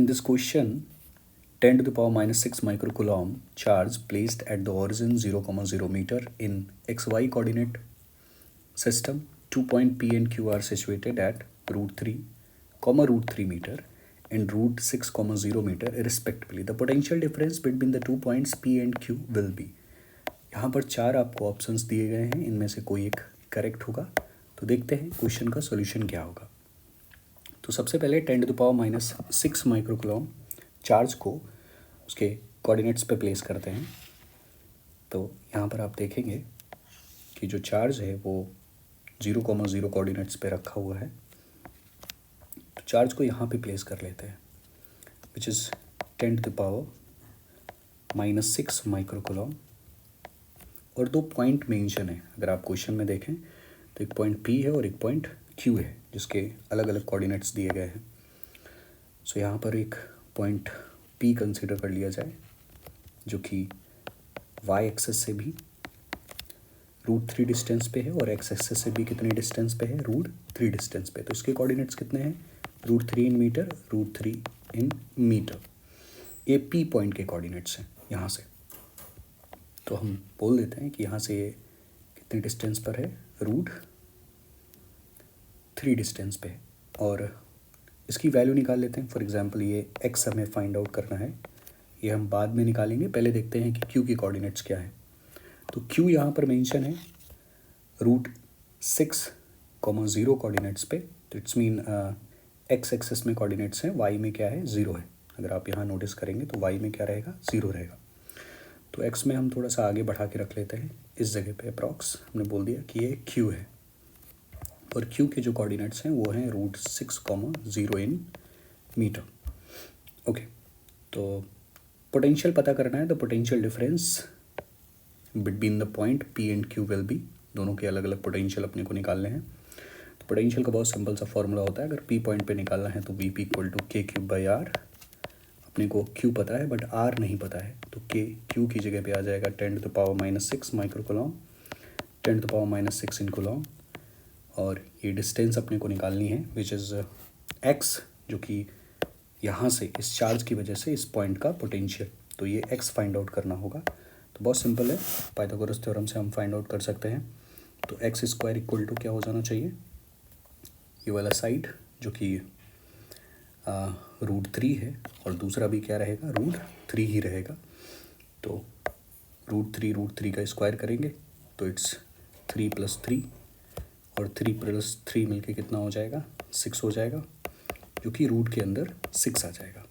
in this question, 10 to the power minus 6 microcoulomb charge placed at the origin 0,0 meter in xy coordinate system. 2 point P and Q are situated at root 3, root 3 meter and root 6,0 meter respectively. The potential difference between the 2 points P and Q will be. यहाँ पर 4 आपको options दिए गए हैं, इनमें से कोई एक करेक्ट होगा. तो देखते हैं क्वेश्चन का सॉल्यूशन क्या होगा. तो सबसे पहले 10 to the power minus 6 microcoulomb charge को उसके कोऑर्डिनेट्स पे प्लेस करते हैं. तो यहाँ पर आप देखेंगे कि जो चार्ज है वो 0,0 कोऑर्डिनेट्स पे रखा हुआ है. तो चार्ज को यहाँ पे प्लेस कर लेते हैं, which is 10 to the power minus 6 microcoulomb. और 2 पॉइंट मेंशन है. अगर आप क्वेश्चन में देखें तो एक पॉइंट P है और एक पॉइंट Q है, जिसके अलग अलग कोऑर्डिनेट्स दिए गए हैं. सो यहाँ पर एक पॉइंट P कंसिडर कर लिया जाए, जो कि y एक्सेस से भी रूट 3 डिस्टेंस पे है और x एक्सेस से भी कितने डिस्टेंस पे है, रूट 3 डिस्टेंस पे. तो इसके कोऑर्डिनेट्स कितने हैं, root 3 in metre, root 3 in metre. ये P पॉइंट के कोऑर्डिनेट्स हैं यहाँ से. तो हम बोल देते हैं कि यहाँ से ये कितने डिस्टेंस पर है, रूट 3 डिस्टेंस पे. और इसकी वैल्यू निकाल लेते हैं. फॉर एग्जांपल ये x हमें फाइंड आउट करना है, ये हम बाद में निकालेंगे. पहले देखते हैं कि q की कोऑर्डिनेट्स क्या है. तो q यहाँ पर मेंशन है रूट 6,0 कोऑर्डिनेट्स पे. तो इट्स मीन x एक्सेस में कोऑर्डिनेट्स हैं, y में क्या है, 0 है. अगर आप यहाँ नोटिस करेंगे तो y में क्या रहेगा, 0 रहेगा. तो x में हम थोड़ा सा आगे बढ़ा के रख लेते हैं. इस जगह पे अप्रॉक्स हमने बोल दिया कि ये q है, और q के जो कोऑर्डिनेट्स हैं वो हैं रूट 6,0 इन मीटर. ओके, तो पोटेंशियल पता करना है. The potential difference between the point P and Q will be. दोनों के अलग अलग पोटेंशियल अपने को निकालने हैं. तो पोटेंशियल का बहुत सिंपल सा फॉर्मूला होता है. अगर P पॉइंट पे निकालना है तो Vp इक्वल टू K3/R. अपने को Q पता है बट R नहीं पता है, तो Q की जगह पे आ जाएगा 10 to the power minus 6 microcoulomb, 10 to the power minus 6 in coulomb. और ये डिस्टेंस अपने को निकालनी है, विच इज़ x, जो कि यहाँ से इस चार्ज की वजह से इस पॉइंट का पोटेंशियल. तो ये x फाइंड आउट करना होगा. तो बहुत सिंपल है, पाइथागोरस थ्योरम से हम फाइंड आउट कर सकते हैं. तो x स्क्वायर इक्वल टू क्या हो जाना चाहिए, ये वाला साइड जो कि रूट 3 है, और दूसरा भी क्या रहेगा, रूट 3 ही रहेगा. तो रूट 3 का स्क्वायर करेंगे तो इट्स 3 + 3, और 3 + 3 मिलके कितना हो जाएगा, 6 हो जाएगा, जो कि रूट के अंदर 6 आ जाएगा.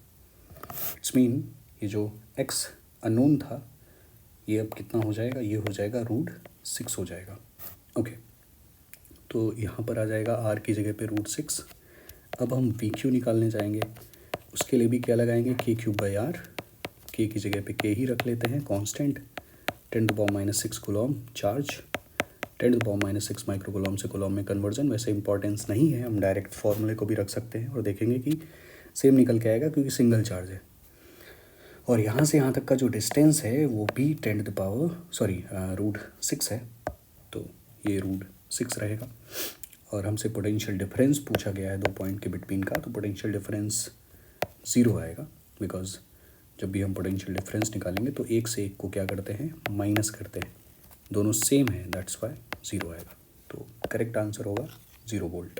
इट्स मीन ये जो x अननोन था ये अब कितना हो जाएगा, ये हो जाएगा रूट 6 हो जाएगा. ओके, तो यहाँ पर आ जाएगा r की जगह पे रूट 6. अब हम VQ निकालने जाएंगे. उसके लिए भी क्या लगाएंगे, K3/R. K की जगह पे K ही रख लेते हैं constant. 10 to power minus 6 coulomb charge, 10 to power minus 6 microcoulomb से कूलम में कन्वर्जन. वैसे इंपॉर्टेंस नहीं है, हम डायरेक्ट फॉर्मूले को भी रख सकते हैं और देखेंगे कि सेम निकल के आएगा, क्योंकि सिंगल चार्ज है. और यहाँ से यहाँ तक का जो डिस्टेंस है वो भी 10 टू द पावर रूट 6 है. तो ये रूट 6 रहेगा. और हमसे पोटेंशियल डिफरेंस पूछा गया है 2 पॉइंट के बिटवीन का. तो पोटेंशियल डिफरेंस 0 आएगा, बिकॉज जब भी हम पोटेंशियल डिफरेंस निकालेंगे तो एक से एक को क्या करते हैं, माइनस करते हैं. दोनों सेम है, दैट्स वाई 0 आएगा. तो करेक्ट आंसर होगा 0 वोल्ट.